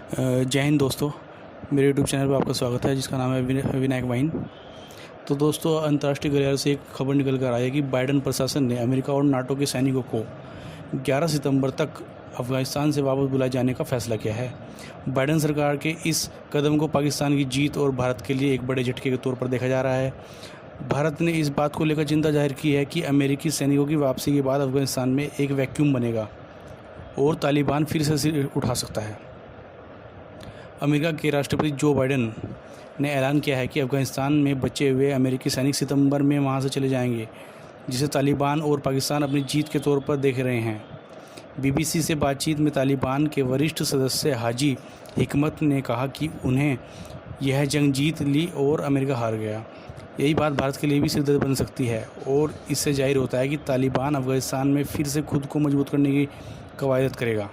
जय हिंद दोस्तों। मेरे यूट्यूब चैनल पर आपका स्वागत है जिसका नाम है विनायक वाइन। तो दोस्तों, अंतर्राष्ट्रीय गलियारे से एक खबर निकल कर आई है कि बाइडेन प्रशासन ने अमेरिका और नाटो के सैनिकों को 11 सितंबर तक अफगानिस्तान से वापस बुलाए जाने का फैसला किया है। बाइडेन सरकार के इस कदम को पाकिस्तान की जीत और भारत के लिए एक बड़े झटके के तौर पर देखा जा रहा है। भारत ने इस बात को लेकर चिंता जाहिर की है कि अमेरिकी सैनिकों की वापसी के बाद अफगानिस्तान में एक वैक्यूम बनेगा और तालिबान फिर से सिर उठा सकता है। अमेरिका के राष्ट्रपति जो बाइडेन ने ऐलान किया है कि अफगानिस्तान में बचे हुए अमेरिकी सैनिक सितंबर में वहां से चले जाएंगे, जिसे तालिबान और पाकिस्तान अपनी जीत के तौर पर देख रहे हैं। बीबीसी से बातचीत में तालिबान के वरिष्ठ सदस्य हाजी हिकमत ने कहा कि उन्हें यह जंग जीत ली और अमेरिका हार गया। यही बात भारत के लिए भी सिरदर्द बन सकती है और इससे जाहिर होता है कि तालिबान अफगानिस्तान में फिर से खुद को मजबूत करने की कवायद करेगा।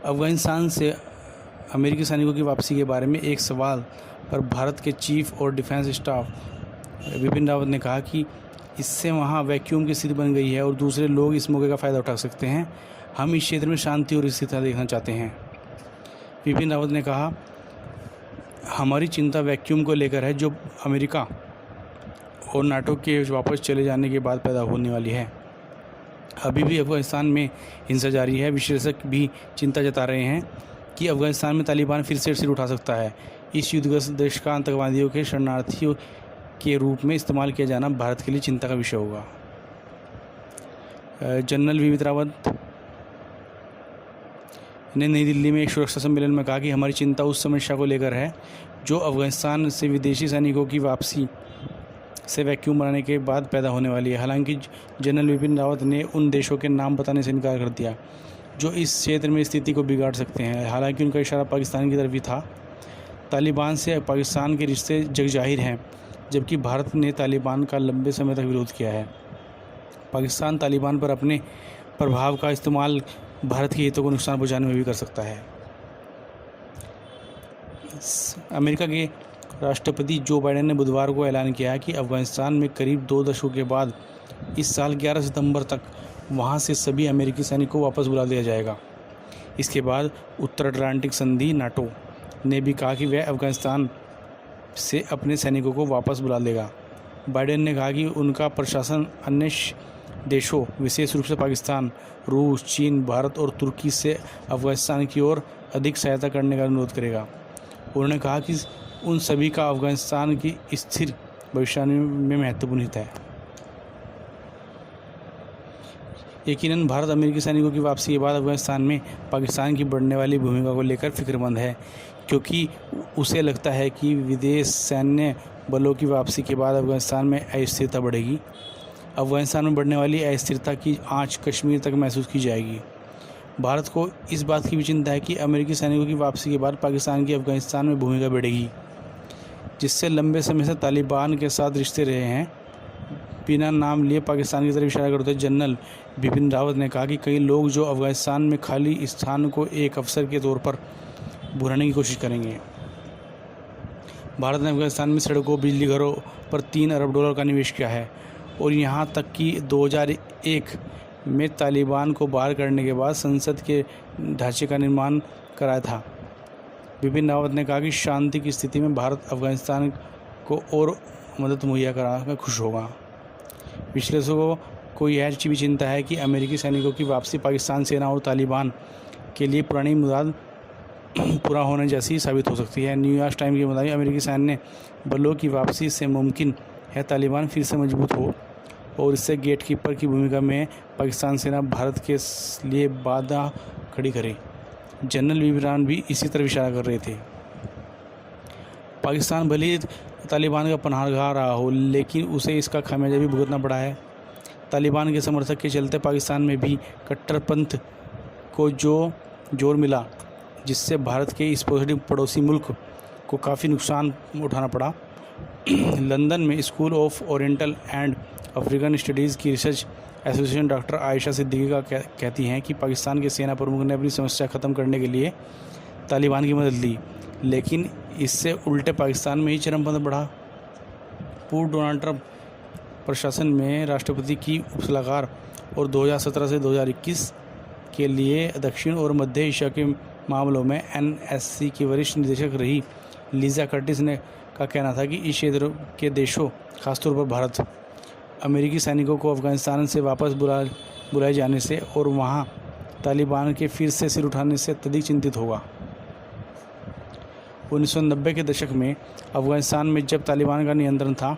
अफगानिस्तान से अमेरिकी सैनिकों की वापसी के बारे में एक सवाल पर भारत के चीफ और डिफेंस स्टाफ बिपिन रावत ने कहा कि इससे वहां वैक्यूम की स्थिति बन गई है और दूसरे लोग इस मौके का फ़ायदा उठा सकते हैं। हम इस क्षेत्र में शांति और स्थिरता देखना चाहते हैं। बिपिन रावत ने कहा, हमारी चिंता वैक्यूम को लेकर है जो अमेरिका और नाटो के वापस चले जाने के बाद पैदा होने वाली है। अभी भी अफगानिस्तान में हिंसा जारी है। विशेषज्ञ भी चिंता जता रहे हैं कि अफगानिस्तान में तालिबान फिर से सिर उठा सकता है। इस युद्धग्रस्त देश का आतंकवादियों के शरणार्थियों के रूप में इस्तेमाल किया जाना भारत के लिए चिंता का विषय होगा। जनरल बिपिन रावत ने नई दिल्ली में एक सुरक्षा सम्मेलन में कहा कि हमारी चिंता उस समस्या को लेकर है जो अफगानिस्तान से विदेशी सैनिकों की वापसी से वैक्यूम बनाने के बाद पैदा होने वाली है। हालांकि जनरल बिपिन रावत ने उन देशों के नाम बताने से इनकार कर दिया जो इस क्षेत्र में स्थिति को बिगाड़ सकते हैं। हालांकि उनका इशारा पाकिस्तान की तरफ ही था। तालिबान से पाकिस्तान के रिश्ते जगजाहिर हैं, जबकि भारत ने तालिबान का लंबे समय तक विरोध किया है। पाकिस्तान तालिबान पर अपने प्रभाव का इस्तेमाल भारत के हितों को नुकसान पहुँचाने में भी कर सकता है। अमेरिका के राष्ट्रपति जो बाइडेन ने बुधवार को ऐलान किया है कि अफगानिस्तान में करीब 2 दशकों के बाद इस साल 11 सितंबर तक वहां से सभी अमेरिकी सैनिकों को वापस बुला लिया जाएगा। इसके बाद उत्तर अटलांटिक संधि नाटो ने भी कहा कि वह अफगानिस्तान से अपने सैनिकों को वापस बुला लेगा। बाइडेन ने कहा कि उनका प्रशासन अन्य देशों, विशेष रूप से पाकिस्तान, रूस, चीन, भारत और तुर्की से अफगानिस्तान की ओर अधिक सहायता करने का अनुरोध करेगा। उन्होंने कहा कि उन सभी का अफगानिस्तान की स्थिर भविष्य में महत्वपूर्ण हित है। यकीनन भारत अमेरिकी सैनिकों की वापसी के बाद अफगानिस्तान में पाकिस्तान की बढ़ने वाली भूमिका को लेकर फिक्रमंद है, क्योंकि उसे लगता है कि विदेश सैन्य बलों की वापसी के बाद अफगानिस्तान में अस्थिरता बढ़ेगी। अफगानिस्तान में बढ़ने वाली अस्थिरता की आंच कश्मीर तक महसूस की जाएगी। भारत को इस बात की भी चिंता है कि अमेरिकी सैनिकों की वापसी के बाद पाकिस्तान की अफगानिस्तान में भूमिका बढ़ेगी, जिससे लंबे समय से तालिबान के साथ रिश्ते रहे हैं। बिना नाम लिए पाकिस्तान की तरफ इशारा करते हुए जनरल बिपिन रावत ने कहा कि कई लोग जो अफगानिस्तान में खाली स्थान को एक अवसर के तौर पर भुनाने की कोशिश करेंगे। भारत ने अफगानिस्तान में सड़कों, बिजली घरों पर $3 अरब का निवेश किया है और यहाँ तक कि 2001 में तालिबान को बाहर करने के बाद संसद के ढांचे का निर्माण कराया था। बिपिन रावत ने कहा कि शांति की स्थिति में भारत अफगानिस्तान को और मदद मुहैया कराकर खुश होगा। विश्लेषकों को यह भी चिंता है कि अमेरिकी सैनिकों की वापसी पाकिस्तान सेना और तालिबान के लिए पुरानी मुराद पूरा होने जैसी साबित हो सकती है। न्यूयॉर्क टाइम्स के मुताबिक अमेरिकी सैन्य बलों की वापसी से मुमकिन है तालिबान फिर से मजबूत हो और इससे गेटकीपर की भूमिका में पाकिस्तान सेना भारत के लिए बाधा खड़ी करे। जनरल बिपिन भी इसी तरफ इशारा कर रहे थे। पाकिस्तान भले ही तालिबान का पनाहगाह रहा हो, लेकिन उसे इसका खामियाजा भी भुगतना पड़ा है। तालिबान के समर्थक के चलते पाकिस्तान में भी कट्टरपंथ को जो जोर मिला, जिससे भारत के इस पड़ोसी मुल्क को काफ़ी नुकसान उठाना पड़ा। लंदन में school of oriental and African studies की research association doctor Ayesha Siddiqui का कहती हैं कि पाकिस्तान के सेना प्रमुख ने अपनी समस्या ख़त्म करने के लिए तालिबान की मदद ली, लेकिन इससे उल्टे पाकिस्तान में ही चरमपंथ बढ़ा। पूर्व डोनाल्ड ट्रंप प्रशासन में राष्ट्रपति की उपसलाहकार और 2017 से 2021 के लिए दक्षिण और मध्य एशिया के मामलों में NSC की वरिष्ठ निदेशक रही लीजा कर्टिस ने का कहना था कि इस क्षेत्र के देशों, खासतौर पर भारत, अमेरिकी सैनिकों को अफगानिस्तान से वापस बुलाए जाने से और वहां तालिबान के फिर से सिर उठाने से अत्यधिक चिंतित होगा। 1990 के दशक में अफगानिस्तान में जब तालिबान का नियंत्रण था,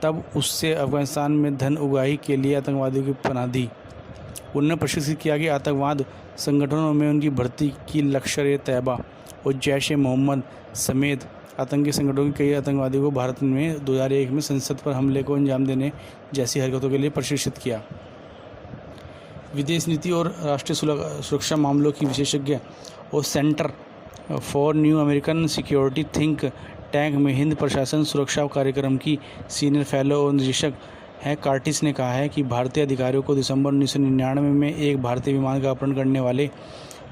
तब उससे अफगानिस्तान में धन उगाही के लिए आतंकवादियों की पनाह दी। उन्होंने प्रशिक्षित किया कि आतंकवाद संगठनों में उनकी भर्ती की लश्कर-ए-तैयबा और जैश-ए-मोहम्मद समेत आतंकी संगठनों के कई आतंकवादियों को भारत में 2001 में संसद पर हमले को अंजाम देने जैसी हरकतों के लिए प्रशिक्षित किया। विदेश नीति और राष्ट्रीय सुरक्षा मामलों की विशेषज्ञ और centre for new American security think tank में हिंद प्रशासन सुरक्षा कार्यक्रम की सीनियर फेलो और निदेशक हैं कार्टिस ने कहा है कि भारतीय अधिकारियों को दिसंबर 1999 में एक भारतीय विमान का अपहरण करने वाले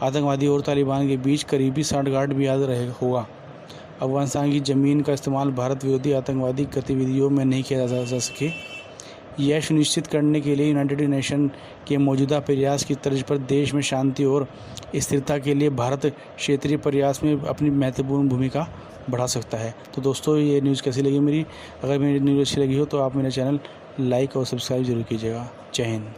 आतंकवादी और तालिबान के बीच करीबी सांठगांठ भी याद रहे होगा। अफगानिस्तान की ज़मीन का इस्तेमाल भारत विरोधी आतंकवादी गतिविधियों में नहीं किया जा सके, यह सुनिश्चित करने के लिए यूनाइटेड नेशन के मौजूदा प्रयास की तर्ज पर देश में शांति और स्थिरता के लिए भारत क्षेत्रीय प्रयास में अपनी महत्वपूर्ण भूमिका बढ़ा सकता है। तो दोस्तों, ये न्यूज़ कैसी लगी मेरी? अगर मेरी न्यूज़ अच्छी लगी हो तो आप मेरा चैनल लाइक और सब्सक्राइब जरूर कीजिएगा। जय हिंद।